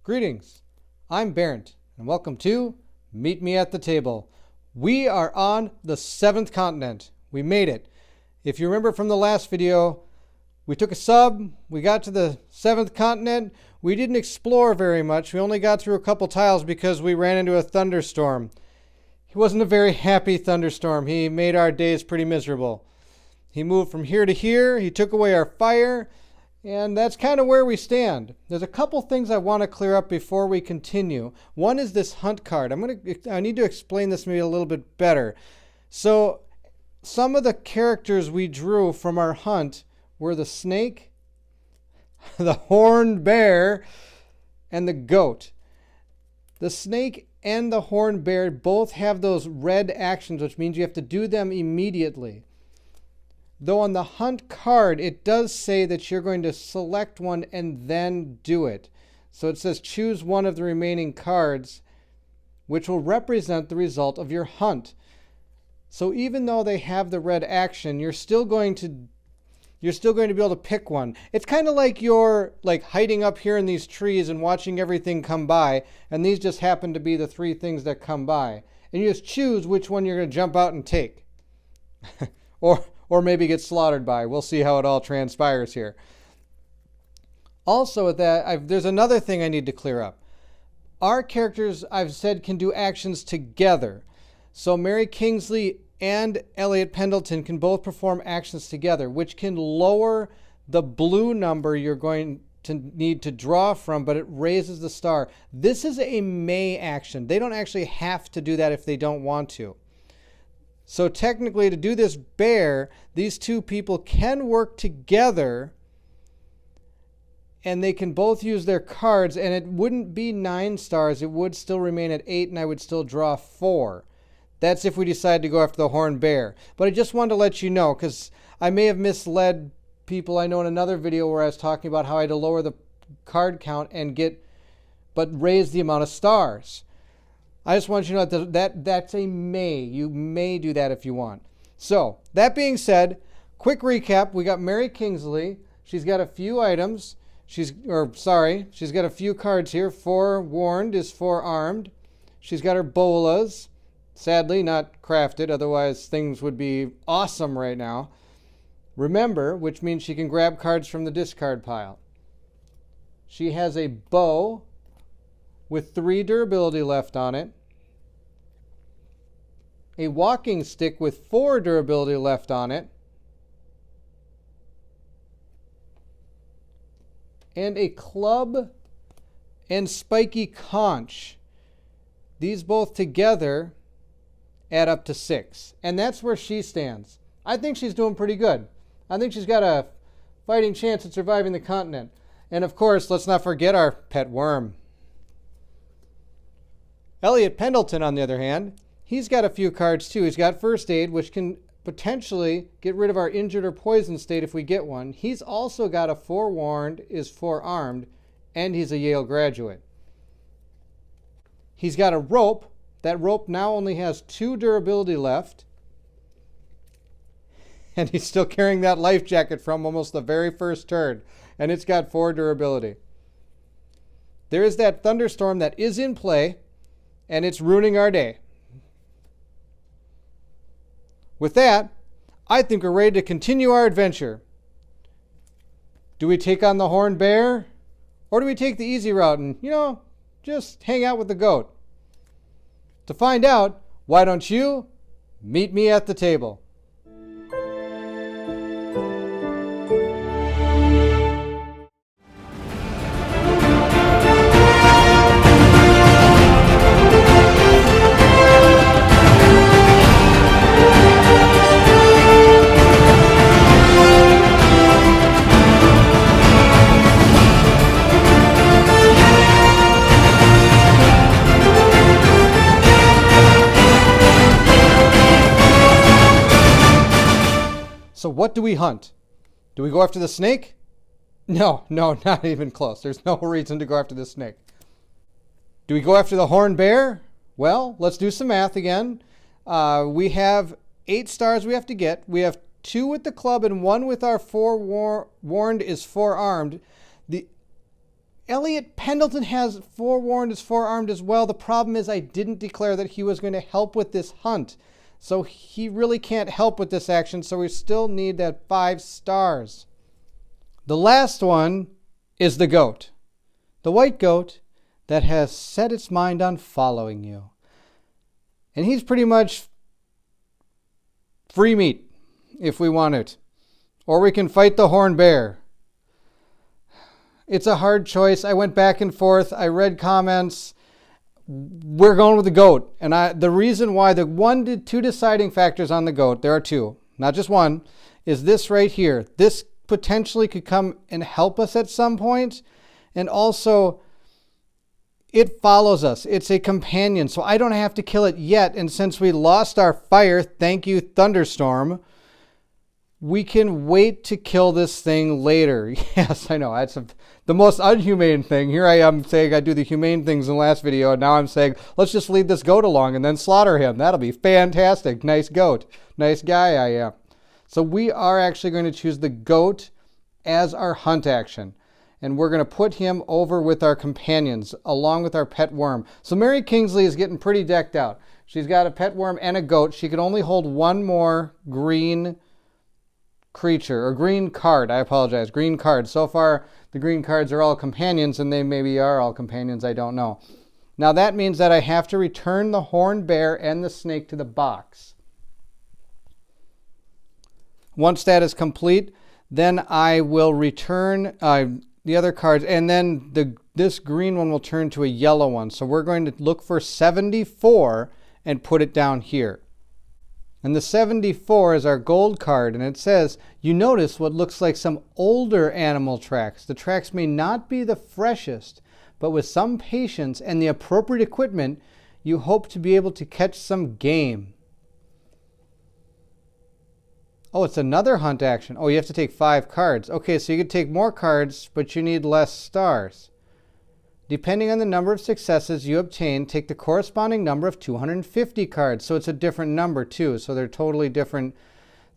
Greetings, I'm Barrett, and welcome to Meet Me at the Table. We are on the 7th continent. We made it. If you remember from the last video, we took a sub, we got to the 7th continent. We didn't explore very much. We only got through a couple tiles because we ran into a thunderstorm. It wasn't a very happy thunderstorm. He made our days pretty miserable. He moved from here to here. He took away our fire. And that's kind of where we stand. There's a couple things I want to clear up before we continue. One is this hunt card. I need to explain this maybe a little bit better. So some of the characters we drew from our hunt were the snake, the horned bear, and the goat. The snake and the horned bear both have those red actions, which means you have to do them immediately. Though on the hunt card, it does say that you're going to select one and then do it. So it says choose one of the remaining cards, which will represent the result of your hunt. So even though they have the red action, you're still going to be able to pick one. It's kind of like you're hiding up here in these trees and watching everything come by, and these just happen to be the 3 things that come by. And you just choose which one you're going to jump out and take. Or maybe get slaughtered by. We'll see how it all transpires here. Also with that, there's another thing I need to clear up. Our characters, I've said, can do actions together. So Mary Kingsley and Elliot Pendleton can both perform actions together, which can lower the blue number you're going to need to draw from, but it raises the star. This is a may action. They don't actually have to do that if they don't want to. So technically, to do this bear, these 2 people can work together and they can both use their cards, and it wouldn't be 9 stars. It would still remain at 8, and I would still draw 4. That's if we decide to go after the horned bear. But I just wanted to let you know, because I may have misled people. I know in another video where I was talking about how I had to lower the card count but raise the amount of stars. I just want you to know that's a may. You may do that if you want. So, that being said, quick recap. We got Mary Kingsley. She's got a few items. She's got a few cards here. Forewarned is forearmed. She's got her bolas. Sadly, not crafted. Otherwise, things would be awesome right now. Remember, which means she can grab cards from the discard pile. She has a bow with 3 durability left on it. A walking stick with 4 durability left on it. And a club and spiky conch. These both together add up to 6. And that's where she stands. I think she's doing pretty good. I think she's got a fighting chance at surviving the continent. And of course, let's not forget our pet worm. Elliot Pendleton, on the other hand, he's got a few cards too. He's got first aid, which can potentially get rid of our injured or poisoned state if we get one. He's also got a forewarned, is forearmed, and he's a Yale graduate. He's got a rope. That rope now only has 2 durability left. And he's still carrying that life jacket from almost the very first turn. And it's got 4 durability. There is that thunderstorm that is in play, and it's ruining our day. With that, I think we're ready to continue our adventure. Do we take on the horned bear? Or do we take the easy route and, just hang out with the goat? To find out, why don't you meet me at the table? So what do we hunt? Do we go after the snake? No, not even close. There's no reason to go after the snake. Do we go after the horned bear? Well, let's do some math again. We have 8 stars we have to get. We have 2 with the club and 1 with our forewarned is forearmed. Elliot Pendleton has forewarned, is forearmed as well. The problem is I didn't declare that he was going to help with this hunt. So he really can't help with this action, so we still need that 5 stars. The last one is the goat. The white goat that has set its mind on following you. And he's pretty much free meat if we want it. Or we can fight the horned bear. It's a hard choice. I went back and forth. I read comments. We're going with the goat. And the reason why, the 1 to 2 deciding factors on the goat, there are 2, not just 1, is this right here. This potentially could come and help us at some point. And also, it follows us. It's a companion, so I don't have to kill it yet. And since we lost our fire, thank you, Thunderstorm, we can wait to kill this thing later. Yes, I know. That's the most unhumane thing. Here I am saying I do the humane things in the last video, and now I'm saying, let's just lead this goat along and then slaughter him. That'll be fantastic. Nice goat. Nice guy I am. So we are actually going to choose the goat as our hunt action. And we're going to put him over with our companions, along with our pet worm. So Mary Kingsley is getting pretty decked out. She's got a pet worm and a goat. She can only hold 1 more green creature, or green card. I apologize, green card. So far, the green cards are all companions, and they maybe are all companions. I don't know. Now that means that I have to return the horned bear and the snake to the box. Once that is complete, then I will return the other cards, and then this green one will turn to a yellow one. So we're going to look for 74 and put it down here. And the 74 is our gold card, and it says, you notice what looks like some older animal tracks. The tracks may not be the freshest, but with some patience and the appropriate equipment, you hope to be able to catch some game. Oh, it's another hunt action. Oh, you have to take 5 cards. Okay, so you could take more cards, but you need less stars. Depending on the number of successes you obtain, take the corresponding number of 250 cards. So it's a different number too. So they're totally different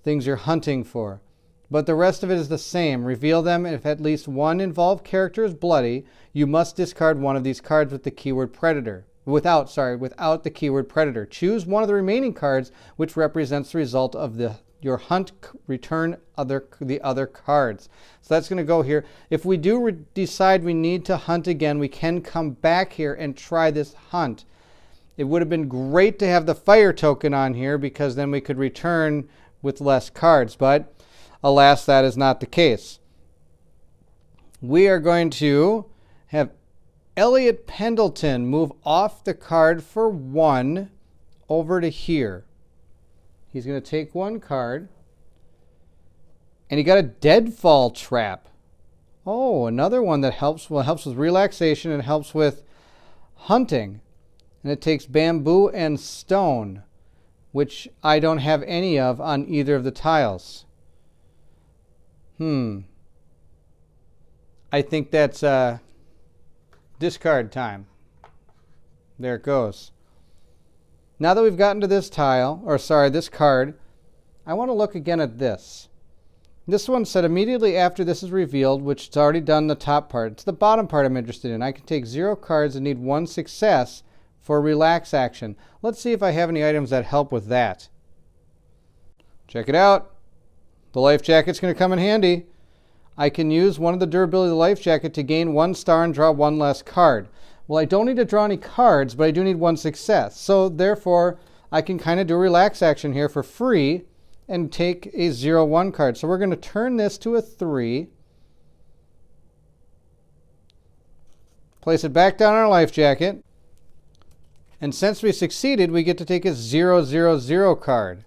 things you're hunting for. But the rest of it is the same. Reveal them if at least one involved character is bloody. You must discard one of these cards with the keyword predator. Without the keyword predator. Choose one of the remaining cards which represents the result of your hunt, return the other cards. So that's going to go here. If we do decide we need to hunt again, we can come back here and try this hunt. It would have been great to have the fire token on here because then we could return with less cards, but alas, that is not the case. We are going to have Elliot Pendleton move off the card for 1 over to here. He's going to take 1 card. And he got a deadfall trap. Oh, another one that helps. Well, it helps with relaxation and helps with hunting. And it takes bamboo and stone, which I don't have any of on either of the tiles. I think that's discard time. There it goes. Now that we've gotten to this this card, I want to look again at this. This one said immediately after this is revealed, which it's already done the top part. It's the bottom part I'm interested in. I can take 0 cards and need 1 success for a relax action. Let's see if I have any items that help with that. Check it out. The life jacket's going to come in handy. I can use one of the durability of the life jacket to gain 1 star and draw 1 less card. Well, I don't need to draw any cards, but I do need 1 success. So therefore, I can kind of do a relax action here for free and take a 0-1 card. So we're going to turn this to a 3. Place it back down on our life jacket. And since we succeeded, we get to take a 0-0-0 card.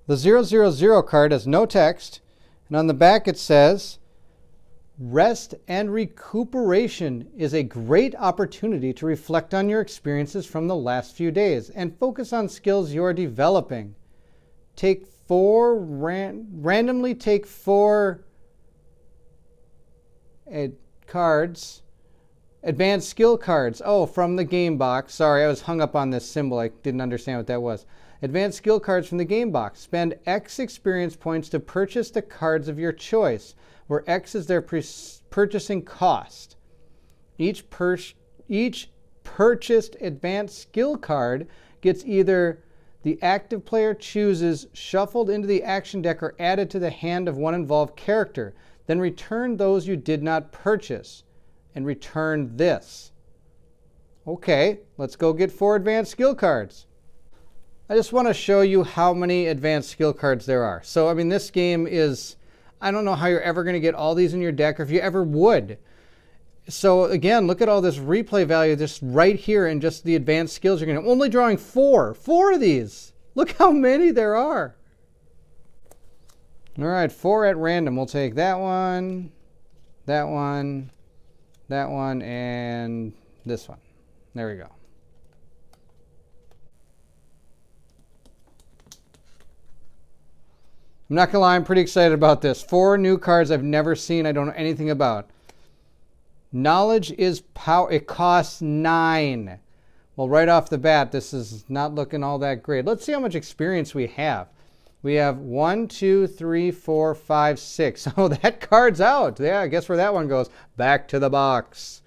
The 0-0-0 card has no text. And on the back it says, rest and recuperation is a great opportunity to reflect on your experiences from the last few days and focus on skills you are developing. Take 4, randomly take 4 cards, advanced skill cards. Oh, from the game box. Sorry, I was hung up on this symbol. I didn't understand what that was. Advanced skill cards from the game box. Spend X experience points to purchase the cards of your choice, where X is their purchasing cost. Each purchased advanced skill card gets either the active player chooses shuffled into the action deck or added to the hand of one involved character. Then return those you did not purchase and return this. Okay, let's go get 4 advanced skill cards. I just want to show you how many advanced skill cards there are. So, I mean, this game is, I don't know how you're ever going to get all these in your deck or if you ever would. So again, look at all this replay value just right here in just the advanced skills you're going to. Only drawing 4 of these. Look how many there are. All right, 4 at random. We'll take that one, that one, that one, and this one. There we go. I'm not gonna lie, I'm pretty excited about this. 4 new cards I've never seen, I don't know anything about. Knowledge is power. It costs 9. Well, right off the bat, this is not looking all that great. Let's see how much experience we have. We have 1, 2, 3, 4, 5, 6. Oh, that card's out. Yeah, I guess where that one goes. Back to the box.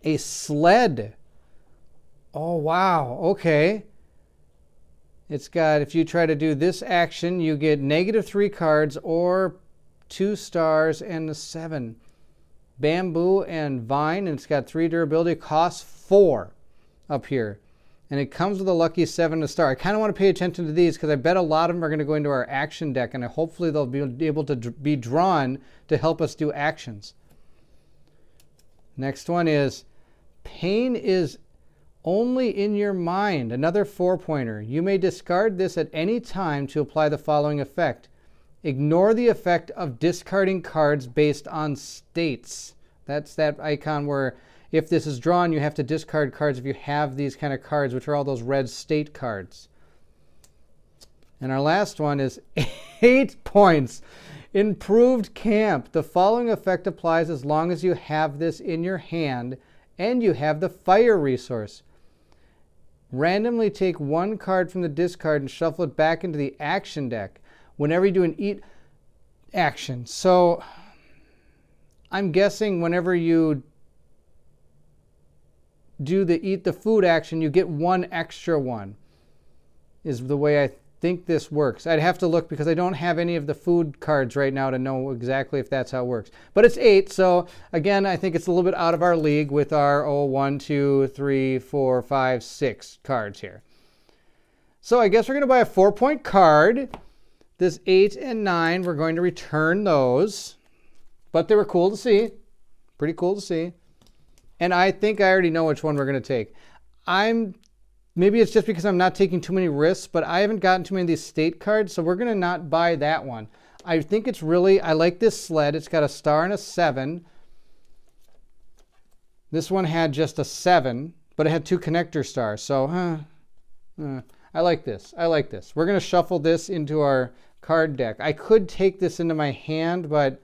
A sled. Oh, wow. Okay. It's got, if you try to do this action, you get -3 cards or 2 stars and a 7. Bamboo and vine, and it's got 3 durability, costs 4 up here. And it comes with a lucky 7 to star. I kind of want to pay attention to these because I bet a lot of them are going to go into our action deck, and hopefully they'll be able to be drawn to help us do actions. Next one is pain is only in your mind. Another 4-pointer. You may discard this at any time to apply the following effect. Ignore the effect of discarding cards based on states. That's that icon where if this is drawn, you have to discard cards if you have these kind of cards, which are all those red state cards. And our last one is 8 points. Improved camp. The following effect applies as long as you have this in your hand and you have the fire resource. Randomly take 1 card from the discard and shuffle it back into the action deck whenever you do an eat action. So I'm guessing whenever you do the eat the food action, you get 1 extra one, is the way I think this works. I'd have to look because I don't have any of the food cards right now to know exactly if that's how it works. But it's 8, so again, I think it's a little bit out of our league with our 1, 2, 3, 4, 5, 6 cards here. So I guess we're going to buy a 4-point card. This 8 and 9, we're going to return those. But they were cool to see. Pretty cool to see. And I think I already know which one we're going to take. Maybe it's just because I'm not taking too many risks, but I haven't gotten too many of these state cards, so we're going to not buy that one. I think it's really, I like this sled. It's got a star and a 7. This one had just a 7, but it had 2 connector stars, so I like this. I like this. We're going to shuffle this into our card deck. I could take this into my hand, but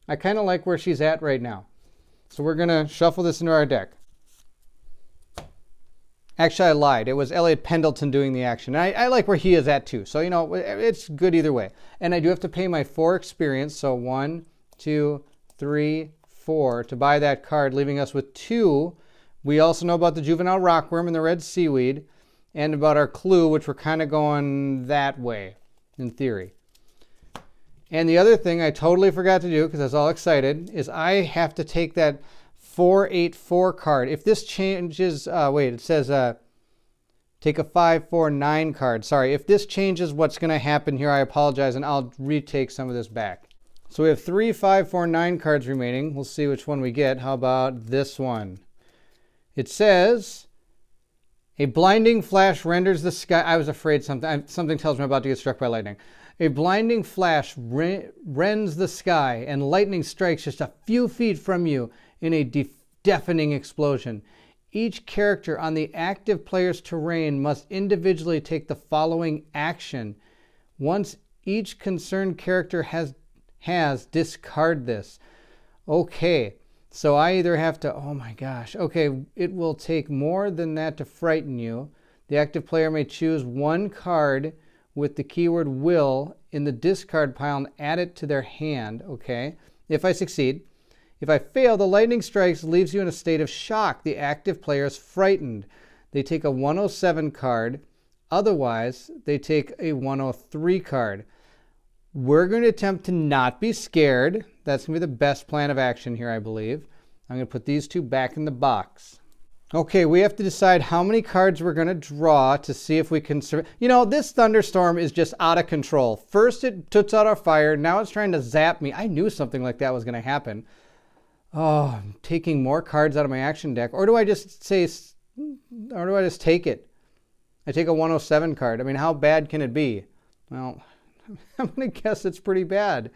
I kind of like where she's at right now. So we're going to shuffle this into our deck. Actually, I lied. It was Elliot Pendleton doing the action. I like where he is at too. So, you know, it's good either way. And I do have to pay my 4 experience. So 1, 2, 3, 4 to buy that card, leaving us with 2. We also know about the juvenile rockworm and the red seaweed and about our clue, which we're kind of going that way in theory. And the other thing I totally forgot to do because I was all excited is I have to take that 4-8-4 card. If this changes, it says take a 5-4-9 card. Sorry, if this changes what's going to happen here, I apologize, and I'll retake some of this back. So we have 3 5-4-9 cards remaining. We'll see which one we get. How about this one? It says, a blinding flash renders the sky. I was afraid something tells me I'm about to get struck by lightning. A blinding flash rends the sky, and lightning strikes just a few feet from you in a deafening explosion. Each character on the active player's terrain must individually take the following action. Once each concerned character has discard this. Okay, So I either have to, oh my gosh, okay, it will take more than that to frighten you. The active player may choose one card with the keyword will in the discard pile and add it to their hand, okay? If I succeed. If I fail, the lightning strikes leaves you in a state of shock. The active player is frightened. They take a 107 card. Otherwise, they take a 103 card. We're going to attempt to not be scared. That's going to be the best plan of action here, I believe. I'm going to put these two back in the box. Okay, we have to decide how many cards we're going to draw to see if we can survive. You know, this thunderstorm is just out of control. First it puts out our fire. Now it's trying to zap me. I knew something like that was going to happen. Oh, I'm taking more cards out of my action deck. Or do I just say, or do I just take it? I take a 107 card. I mean, how bad can it be? Well, I'm going to guess it's pretty bad.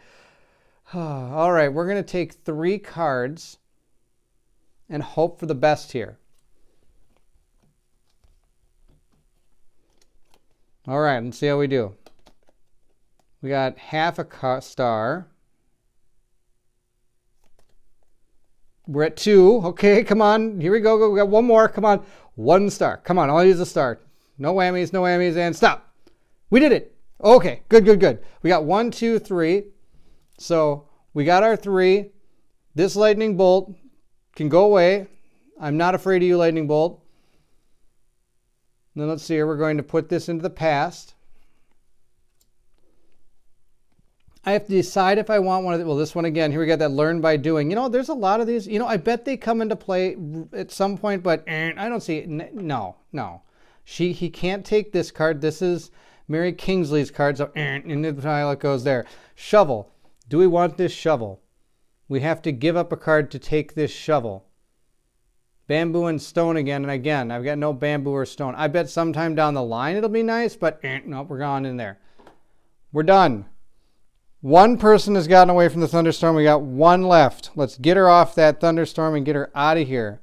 All right, we're going to take 3 cards and hope for the best here. All right, let's see how we do. We got half a star. We're at 2. Okay, come on. Here we go. We got one more. Come on. 1 star. Come on. I'll use a star. No whammies, and stop. We did it. Okay, good. We got 1, 2, 3. So we got our 3. This lightning bolt can go away. I'm not afraid of you, lightning bolt. Then let's see here. We're going to put this into the past. I have to decide if I want one of the, well, this one again. Here we got that learn by doing. You know, there's a lot of these. You know, I bet they come into play at some point, but I don't see it. No. He can't take this card. This is Mary Kingsley's card, so in the pile it goes there. Shovel. Do we want this shovel? We have to give up a card to take this shovel. Bamboo and stone again, and again, I've got no bamboo or stone. I bet sometime down the line it'll be nice, but nope, we're gone in there. We're done. One person has gotten away from the thunderstorm. We got 1 left. Let's get her off that thunderstorm and get her out of here.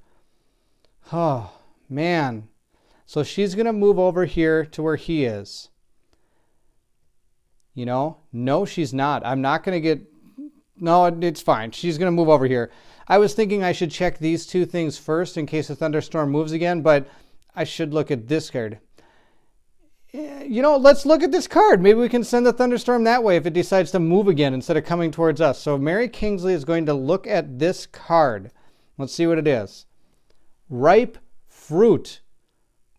Oh, man. So she's going to move over here to where he is. You know? No, she's not. I'm not going to get... No, it's fine. She's going to move over here. I was thinking I should check these 2 things first in case the thunderstorm moves again, but I should look at this card. You know, let's look at this card. Maybe we can send the thunderstorm that way if it decides to move again instead of coming towards us. So Mary Kingsley is going to look at this card. Let's see what it is. Ripe fruit.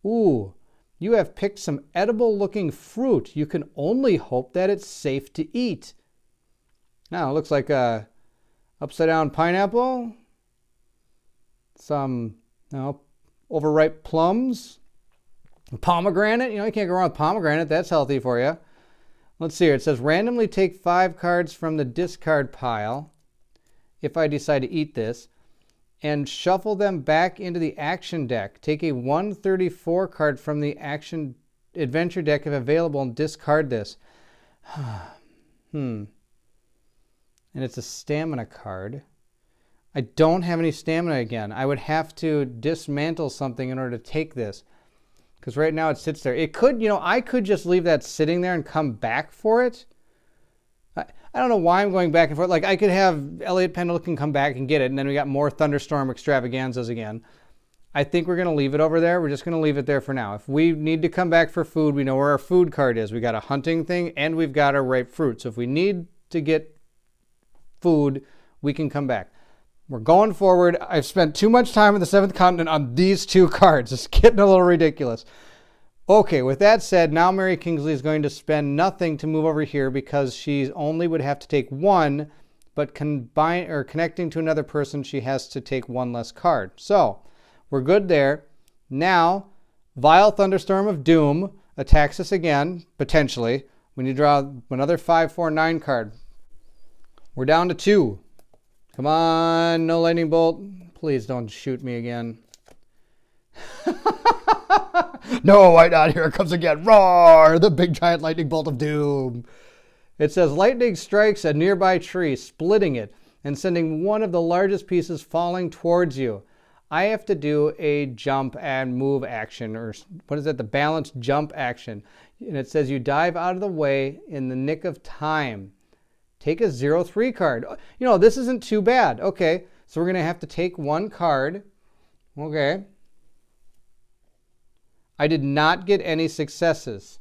Ooh, you have picked some edible looking fruit. You can only hope that it's safe to eat. Now, it looks like a upside down pineapple. Some, overripe plums. Pomegranate, you can't go wrong with pomegranate. That's healthy for you. Let's see here. It says randomly take 5 cards from the discard pile if I decide to eat this and shuffle them back into the action deck. Take a 134 card from the action adventure deck if available and discard this. And it's a stamina card. I don't have any stamina again. I would have to dismantle something in order to take this. Because right now it sits there. It could, I could just leave that sitting there and come back for it. I don't know why I'm going back and forth. Like, I could have Elliot Pendleton come back and get it, and then we got more thunderstorm extravaganzas again. I think we're going to leave it over there. We're just going to leave it there for now. If we need to come back for food, we know where our food card is. We got a hunting thing, and we've got our ripe fruit. So if we need to get food, we can come back. We're going forward. I've spent too much time in the 7th continent on these 2 cards. It's getting a little ridiculous. Okay, with that said, now Mary Kingsley is going to spend nothing to move over here because she only would have to take 1, but connecting to another person, she has to take 1 less card. So, we're good there. Now, Vile Thunderstorm of Doom attacks us again, potentially. We need to draw another 5, 4, 9 card. We're down to 2. Come on, no lightning bolt. Please don't shoot me again. No, why not? Here it comes again. Roar! The big giant lightning bolt of doom. It says lightning strikes a nearby tree, splitting it and sending one of the largest pieces falling towards you. I have to do a jump and move action, or what is that? The balanced jump action. And it says you dive out of the way in the nick of time. Take a 0-3 card. This isn't too bad. Okay, So we're going to have to take one card. Okay. I did not get any successes.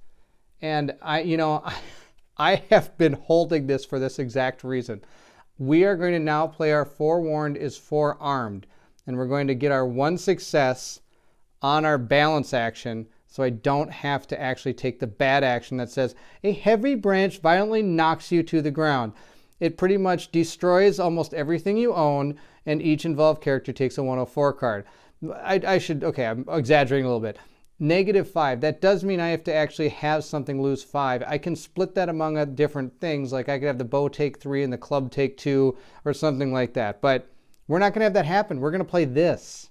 And I have been holding this for this exact reason. We are going to now play our forewarned is forearmed. And we're going to get our one success on our balance action, so I don't have to actually take the bad action that says, a heavy branch violently knocks you to the ground. It pretty much destroys almost everything you own, and each involved character takes a 104 card. Okay, I'm exaggerating a little bit. -5, that does mean I have to actually have something lose 5. I can split that among different things, like I could have the bow take 3 and the club take 2, or something like that. But we're not going to have that happen. We're going to play this.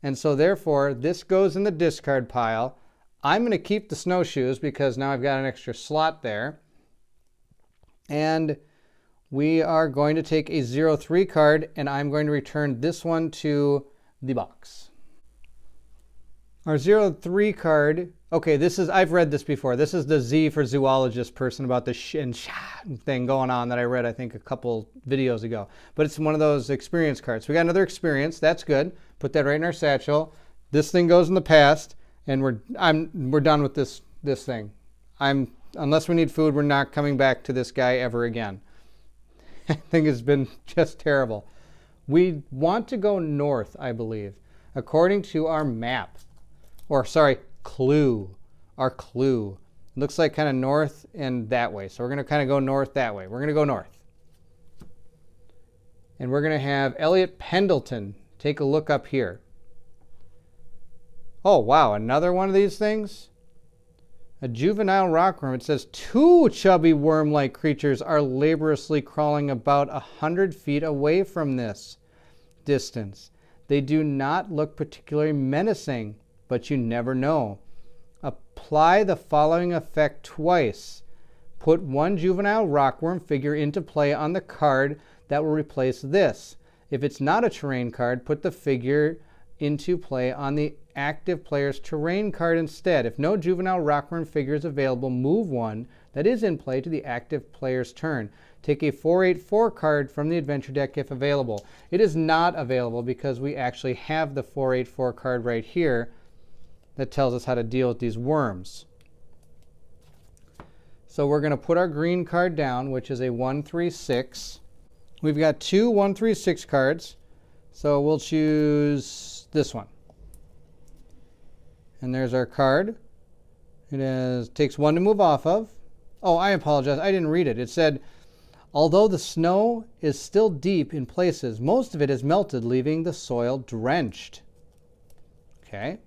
And so therefore, this goes in the discard pile. I'm going to keep the snowshoes because now I've got an extra slot there. And we are going to take a 0-3 card, and I'm going to return this one to the box. Our 0-3 card, okay, I've read this before. This is the Z for zoologist person about the sh and sha thing going on that I read, I think, a couple videos ago. But it's one of those experience cards. We got another experience. That's good. Put that right in our satchel. This thing goes in the past, and we're done with this thing. Unless we need food, we're not coming back to this guy ever again. I think it's been just terrible. We want to go north, I believe, according to our map. Or, sorry, clue. Our clue. Looks like kind of north and that way. So we're going to kind of go north that way. We're going to go north. And we're going to have Elliot Pendleton take a look up here. Oh, wow. Another one of these things? A juvenile rockworm. It says 2 chubby worm-like creatures are laboriously crawling about 100 feet away from this distance. They do not look particularly menacing, but you never know. Apply the following effect twice. Put 1 juvenile rockworm figure into play on the card that will replace this. If it's not a terrain card, put the figure into play on the active player's terrain card instead. If no juvenile rockworm figure is available, move 1 that is in play to the active player's turn. Take a 4/8/4 card from the adventure deck if available. It is not available because we actually have the 4/8/4 card right here that tells us how to deal with these worms. So we're going to put our green card down, which is a 1/3/6. We've got 2 1/3/6 cards, so we'll choose this one. And there's our card. It takes 1 to move off of. Oh, I apologize. I didn't read it. It said, although the snow is still deep in places, most of it has melted, leaving the soil drenched. Okay.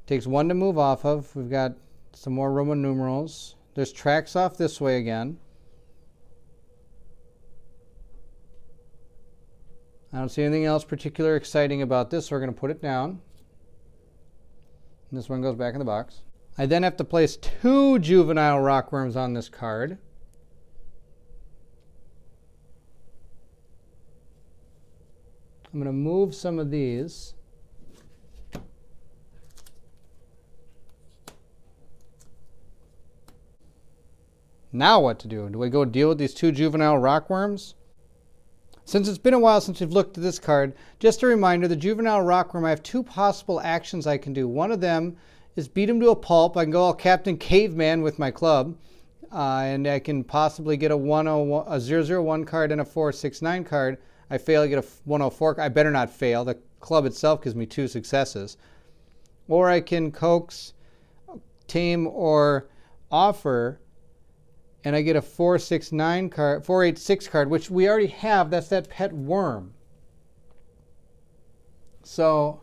Takes 1 to move off of. We've got some more Roman numerals. There's tracks off this way again. I don't see anything else particular exciting about this, so we're going to put it down. And this one goes back in the box. I then have to place 2 juvenile rockworms on this card. I'm going to move some of these. Now what to do? Do we go deal with these 2 juvenile rockworms? Since it's been a while since we've looked at this card, just a reminder, the juvenile rockworm, I have 2 possible actions I can do. One of them is beat him to a pulp. I can go all Captain Caveman with my club, and I can possibly get a 001 card and a 4/6/9 card. I fail, I get a 104. I better not fail. The club itself gives me 2 successes. Or I can coax, tame, or offer, and I get a 4/6/9 card, 4/8/6 card, which we already have. That's that pet worm. So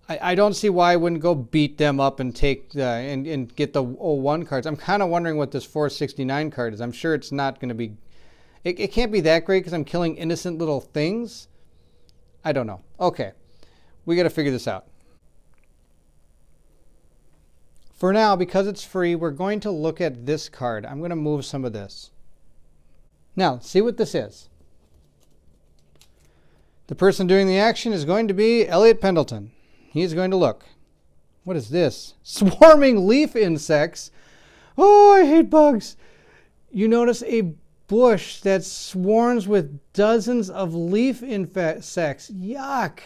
I don't see why I wouldn't go beat them up and take and get the 01 cards. I'm kind of wondering what this 469 card is. I'm sure it's not going to be. It can't be that great because I'm killing innocent little things. I don't know. Okay, we got to figure this out. For now, because it's free, we're going to look at this card. I'm going to move some of this. Now, see what this is. The person doing the action is going to be Elliot Pendleton. He's going to look. What is this? Swarming leaf insects. Oh, I hate bugs. You notice a bush that swarms with dozens of leaf insects. Yuck!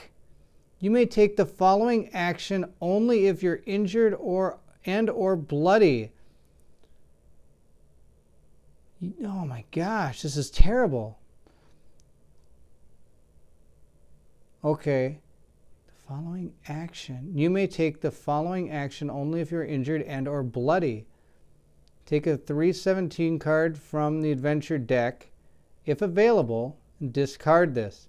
You may take the following action only if you're injured or bloody. Oh my gosh, this is terrible. Okay. The following action. You may take the following action only if you're injured and or bloody. Take a 317 card from the adventure deck. If available, discard this.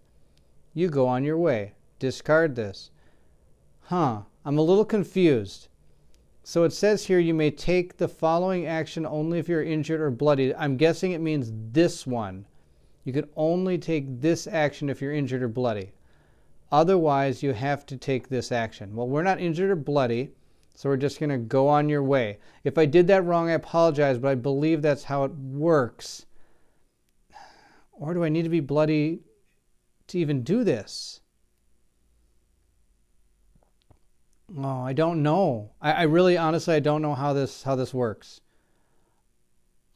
You go on your way. Discard this. I'm a little confused. So it says here you may take the following action only if you're injured or bloodied. I'm guessing it means this one. You can only take this action if you're injured or bloody. Otherwise, you have to take this action. Well, we're not injured or bloody, so we're just going to go on your way. If I did that wrong, I apologize, but I believe that's how it works. Or do I need to be bloody to even do this? Oh, I don't know. I really, honestly, I don't know how this works.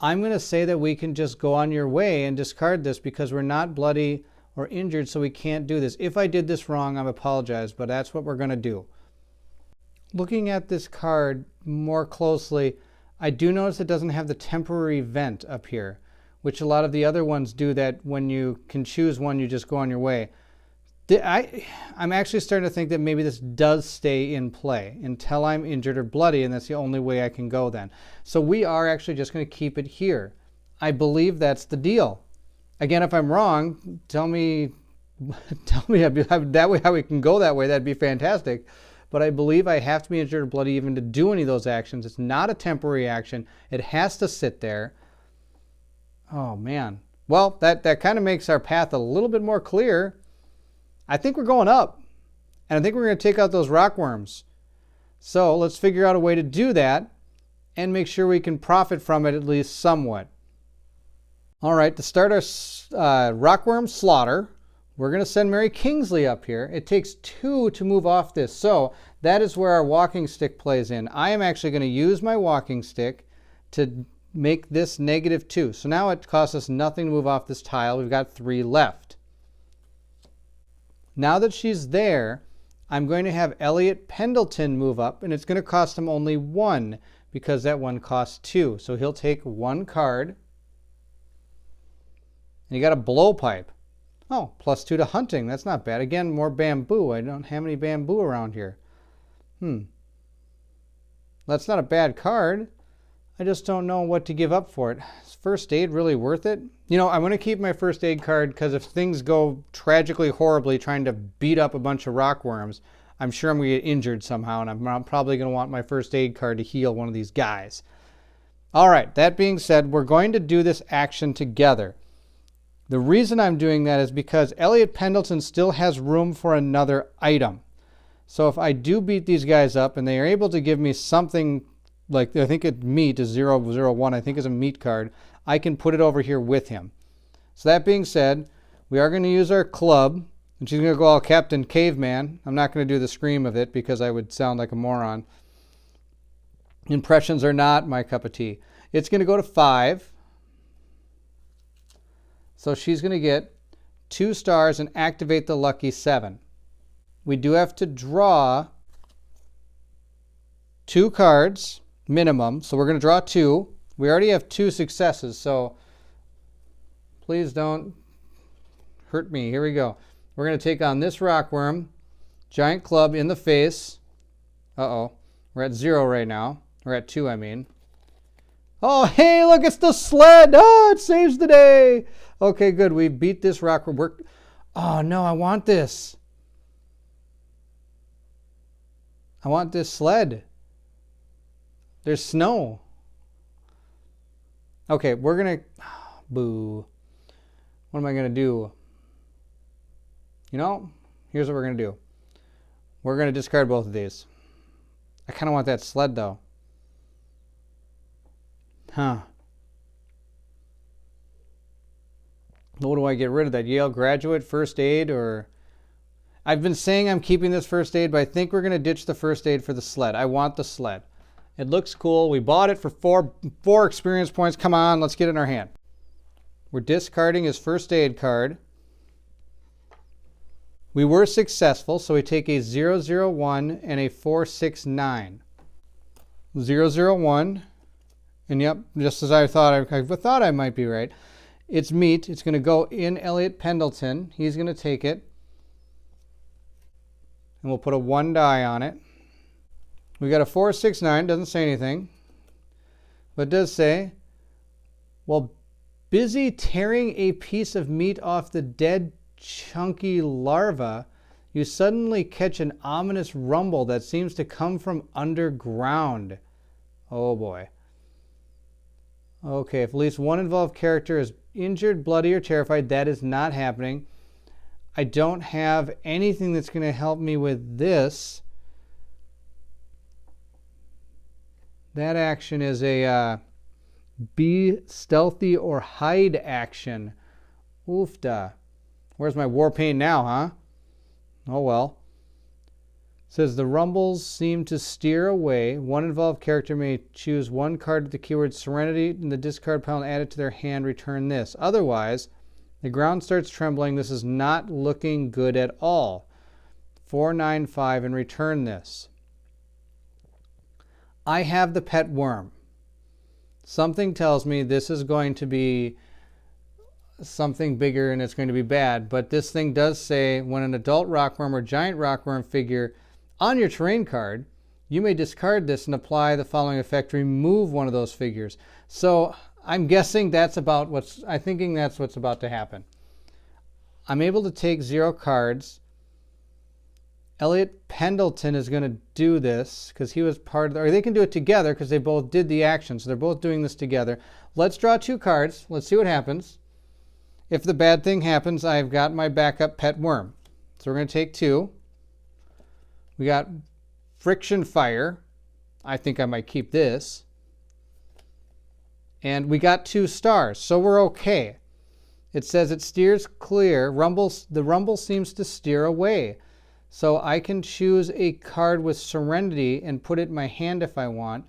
I'm going to say that we can just go on your way and discard this because we're not bloody or injured, so we can't do this. If I did this wrong, I apologize, but that's what we're going to do. Looking at this card more closely, I do notice it doesn't have the temporary vent up here, which a lot of the other ones do, that when you can choose one, you just go on your way. I'm actually starting to think that maybe this does stay in play until I'm injured or bloody, and that's the only way I can go then. So we are actually just going to keep it here. I believe that's the deal. Again, if I'm wrong, tell me that way how we can go that way. That'd be fantastic. But I believe I have to be injured or bloody even to do any of those actions. It's not a temporary action. It has to sit there. Oh, man. Well, that kind of makes our path a little bit more clear. I think we're going up, and I think we're going to take out those rockworms. So let's figure out a way to do that and make sure we can profit from it at least somewhat. All right, to start our rockworm slaughter, we're going to send Mary Kingsley up here. It takes 2 to move off this, so that is where our walking stick plays in. I am actually going to use my walking stick to make this -2. So now it costs us nothing to move off this tile. We've got 3 left. Now that she's there, I'm going to have Elliot Pendleton move up, and it's going to cost him only 1 because that one costs 2. So he'll take 1 card. And you got a blowpipe. Oh, +2 to hunting. That's not bad. Again, more bamboo. I don't have any bamboo around here. That's not a bad card. I just don't know what to give up for it. Is first aid really worth it? You know, I'm going to keep my first aid card because if things go tragically horribly trying to beat up a bunch of rockworms, I'm sure I'm going to get injured somehow, and I'm probably going to want my first aid card to heal one of these guys. All right, that being said, we're going to do this action together. The reason I'm doing that is because Elliot Pendleton still has room for another item. So if I do beat these guys up and they are able to give me something like, I think meat is 001, I think is a meat card, I can put it over here with him. So that being said, we are going to use our club, and she's going to go all Captain Caveman. I'm not going to do the scream of it because I would sound like a moron. Impressions are not my cup of tea. It's going to go to 5. So she's going to get 2 stars and activate the lucky 7. We do have to draw 2 cards minimum, so we're going to draw 2. We already have 2 successes, so please don't hurt me. Here we go. We're going to take on this rockworm, giant club in the face. Uh-oh, we're at 0 right now. We're at 2, I mean. Oh, hey, look, it's the sled. Oh, it saves the day. Okay, good. We beat this rockworm. Oh, no, I want this. I want this sled. There's snow. Okay, we're going to... boo. What am I going to do? You know, here's what we're going to do. We're going to discard both of these. I kind of want that sled, though. What do I get rid of? That Yale graduate, first aid, or... I've been saying I'm keeping this first aid, but I think we're going to ditch the first aid for the sled. I want the sled. It looks cool. We bought it for four experience points. Come on, let's get it in our hand. We're discarding his first aid card. We were successful, so we take a 001 and a 469. 001, and yep, just as I thought I might be right. It's meat. It's going to go in Elliot Pendleton. He's going to take it. And we'll put a 1 die on it. We got a 469. Doesn't say anything. But it does say, while busy tearing a piece of meat off the dead chunky larva, you suddenly catch an ominous rumble that seems to come from underground. Oh boy. Okay, if at least one involved character is injured, bloody, or terrified, that is not happening. I don't have anything that's going to help me with this. That action is a be stealthy or hide action. Oofda. Where's my war paint now, huh? Oh well. It says the rumbles seem to steer away. One involved character may choose one card with the keyword Serenity in the discard pile and add it to their hand. Return this. Otherwise, the ground starts trembling. This is not looking good at all. 495 and return this. I have the pet worm. Something tells me this is going to be something bigger and it's going to be bad. But this thing does say when an adult rockworm or giant rockworm figure on your terrain card, you may discard this and apply the following effect. Remove one of those figures. So I'm guessing that's about I'm thinking that's what's about to happen. I'm able to take 0 cards. Elliot Pendleton is going to do this because he was part of or they can do it together because they both did the action. So they're both doing this together. Let's draw 2 cards. Let's see what happens. If the bad thing happens, I've got my backup pet worm. So we're going to take 2. We got friction fire. I think I might keep this. And we got 2 stars, so we're okay. It says it steers clear. The rumble seems to steer away. So I can choose a card with Serenity and put it in my hand if I want.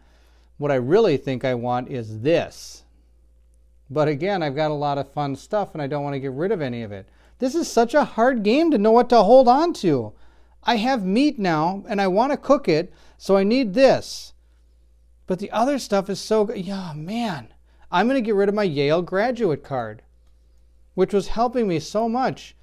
What I really think I want is this. But again, I've got a lot of fun stuff and I don't want to get rid of any of it. This is such a hard game to know what to hold on to. I have meat now and I want to cook it, so I need this. But the other stuff is so good. Yeah, man. I'm going to get rid of my Yale graduate card, which was helping me so much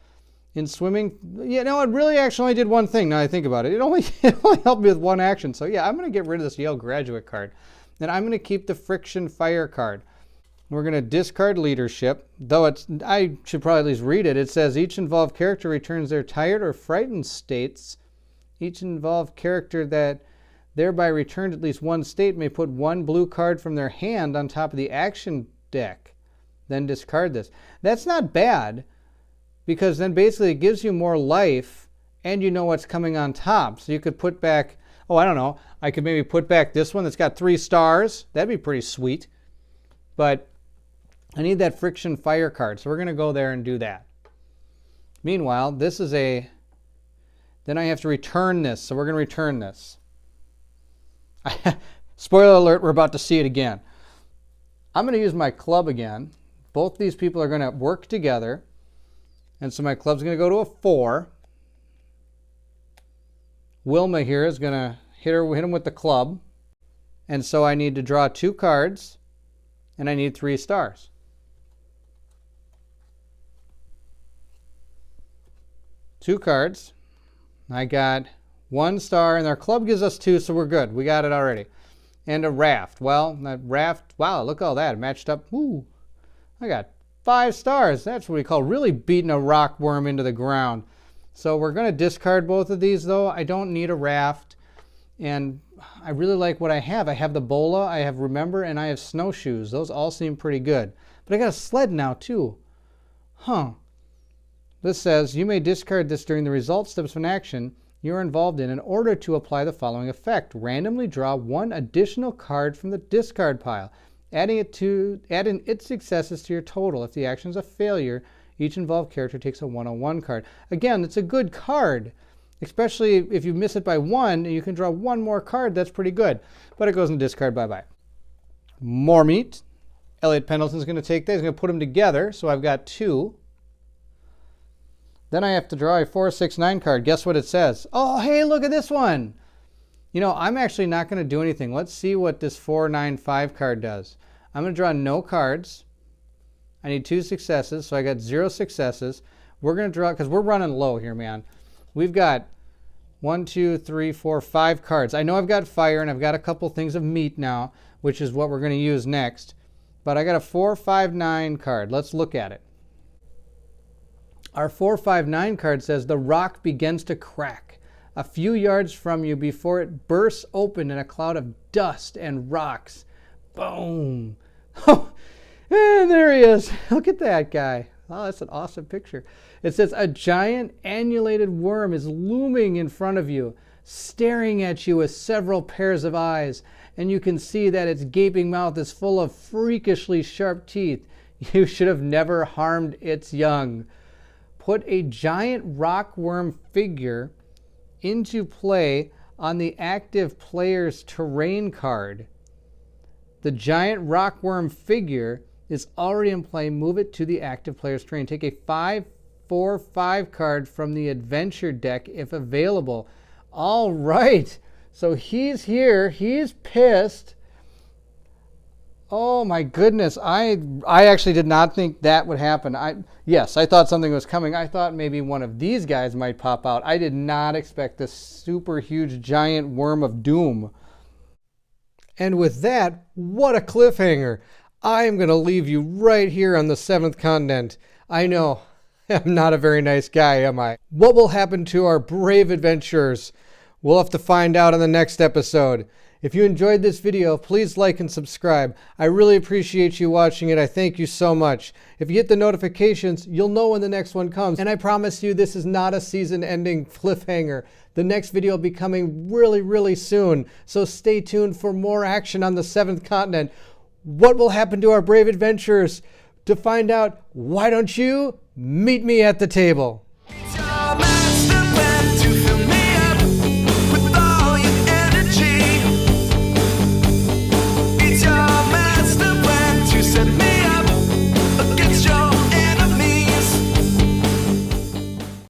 in swimming. You know, it really actually only did one thing now I think about it. It only helped me with one action. So yeah, I'm going to get rid of this Yale graduate card. And I'm going to keep the friction fire card. We're going to discard leadership, though I should probably at least read it. It says each involved character returns their tired or frightened states. Each involved character that thereby returned at least one state may put 1 blue card from their hand on top of the action deck. Then discard this. That's not bad, because then basically it gives you more life and you know what's coming on top. So you could put back, oh, I don't know, I could maybe put back this one that's got 3 stars. That'd be pretty sweet. But I need that friction fire card, so we're going to go there and do that. Meanwhile, this is then I have to return this, so we're going to return this. Spoiler alert, we're about to see it again. I'm going to use my club again. Both these people are going to work together, and so my club's going to go to a 4. Wilma here is going to hit him with the club, and so I need to draw 2 cards, and I need 3 stars. Two cards. I got 1 star, and our club gives us 2, so we're good. We got it already. And a raft. Well, that raft, wow, look at all that. It matched up. Ooh, I got 5 stars. That's what we call really beating a rock worm into the ground. So we're going to discard both of these, though. I don't need a raft. And I really like what I have. I have the bola, I have Remember, and I have snowshoes. Those all seem pretty good. But I got a sled now, too. Huh. This says, you may discard this during the result steps of an action you're involved in order to apply the following effect. Randomly draw 1 additional card from the discard pile, adding its successes to your total. If the action is a failure, each involved character takes a 101 card. Again, it's a good card. especially if you miss it by one and you can draw one more card, that's pretty good. But it goes in discard, bye-bye. More meat. Elliot Pendleton's going to take that. He's going to put them together, so I've got 2. Then I have to draw a 4, 6, 9 card. Guess what it says? Oh, hey, look at this one. You know, I'm actually not going to do anything. Let's see what this 4, 9, 5 card does. I'm going to draw no cards. I need 2 successes, so I got 0 successes. We're going to draw, because we're running low here, man. We've got 1, 2, 3, 4, 5 cards. I know I've got fire, and I've got a couple things of meat now, which is what we're going to use next. But I got a 4, 5, 9 card. Let's look at it. Our 4, 5, 9 card says, the rock begins to crack a few yards from you before it bursts open in a cloud of dust and rocks. Boom. Oh, and there he is. Look at that guy. Oh, that's an awesome picture. It says, a giant annulated worm is looming in front of you, staring at you with several pairs of eyes, and you can see that its gaping mouth is full of freakishly sharp teeth. You should have never harmed its young. Put a giant rockworm figure into play on the active player's terrain card. The giant rockworm figure is already in play. Move it to the active player's terrain. Take a 5, 4, 5 card from the adventure deck if available. All right. So he's here. He's pissed. Oh my goodness. I actually did not think that would happen. Yes, I thought something was coming. I thought maybe one of these guys might pop out. I did not expect this super huge giant worm of doom. And with that, what a cliffhanger. I am going to leave you right here on the 7th continent. I know, I'm not a very nice guy, am I? What will happen to our brave adventurers? We'll have to find out in the next episode. If you enjoyed this video, please like and subscribe. I really appreciate you watching it. I thank you so much. If you hit the notifications, you'll know when the next one comes. And I promise you, this is not a season-ending cliffhanger. The next video will be coming really, really soon. So stay tuned for more action on the 7th continent. What will happen to our brave adventurers? To find out, why don't you meet me at the table?